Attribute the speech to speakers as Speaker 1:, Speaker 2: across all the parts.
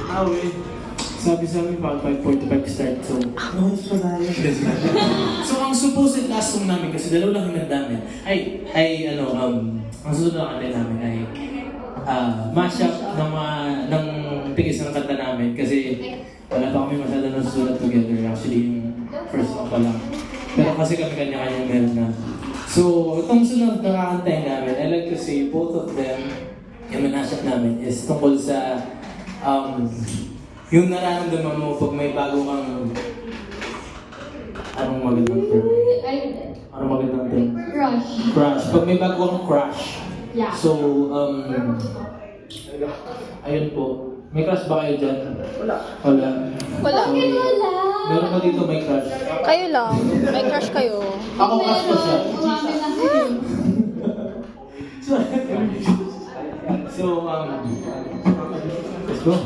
Speaker 1: Awe. Sabi sa amin, bakit 5:45 start, so... Noons pa tayo. So, ang supposed last song namin, kasi dalawa lang hinanda namin, ang susunod na kanta namin ay mashup ng tigis ng kanta namin, kasi wala pa kami masyado nasusulat together, actually yung first song pa lang. Pero kasi kami kanya-kanyang meron na. So, itong sunod na kakantahin namin, I like to say both of them, yung manasyak namin, is tungkol sa yung nararamdaman mo pag may bago kang anong magandang term? Anong magandang term?
Speaker 2: Crush.
Speaker 1: Crush. Pag may bago kang crush.
Speaker 2: Yeah.
Speaker 1: So, ayun po. May crush ba kayo dyan? Wala. Wala.
Speaker 3: Wala.
Speaker 2: Bakit wala?
Speaker 1: Meron ba dito may crush?
Speaker 3: Kayo lang. May crush kayo.
Speaker 1: Ako crush ko siya.
Speaker 2: Umami na kayo.
Speaker 1: So, let's go.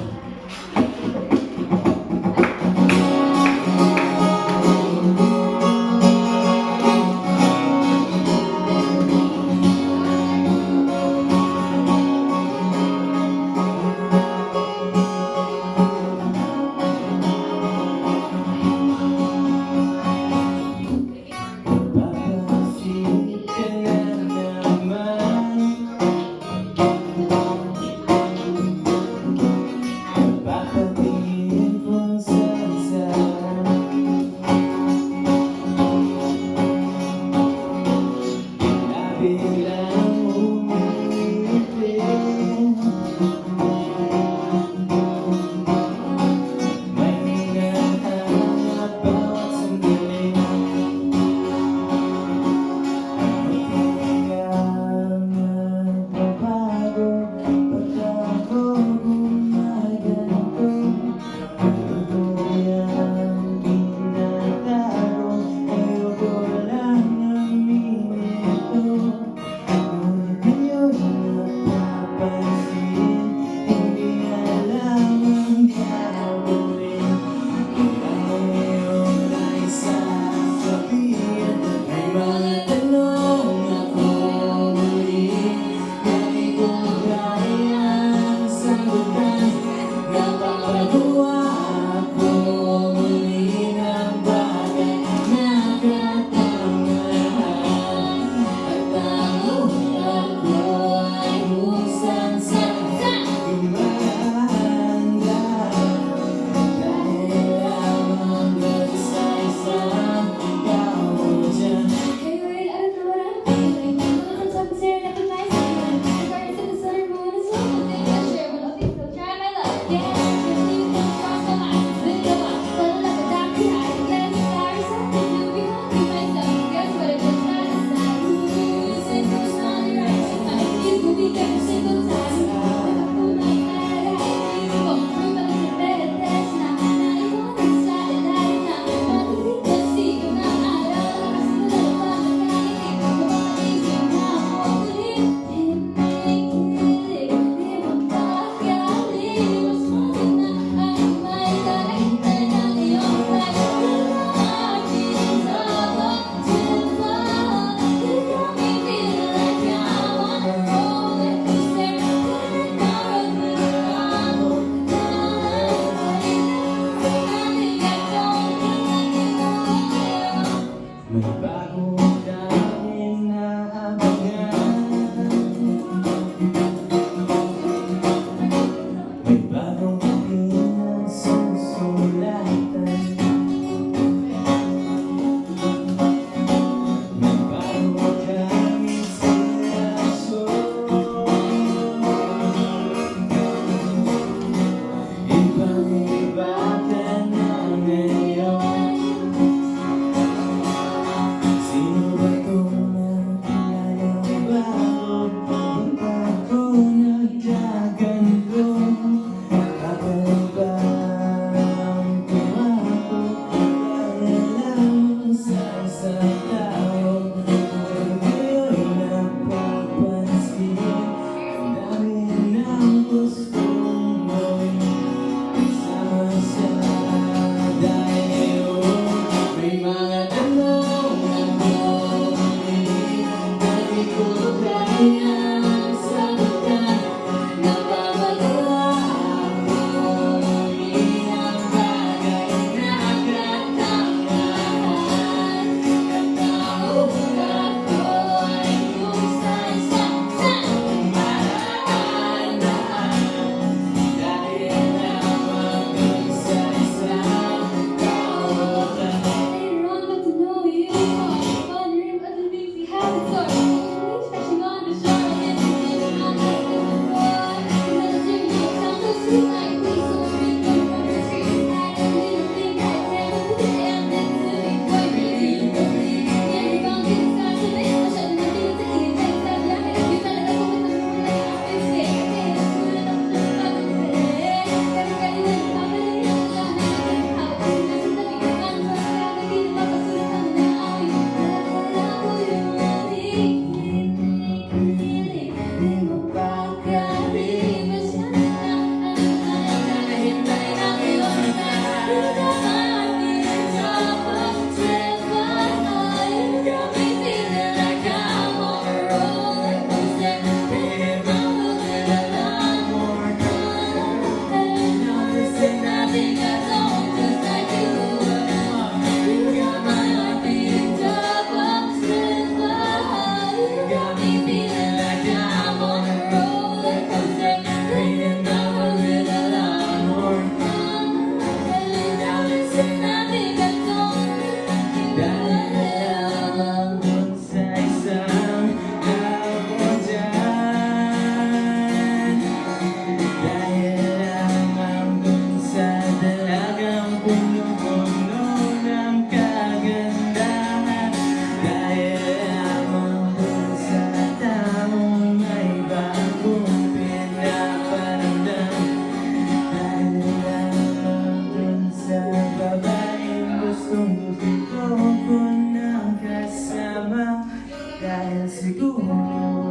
Speaker 1: Dahil siguro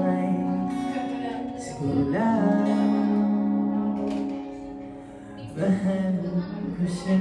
Speaker 1: ay siguro lang mahal ko siya.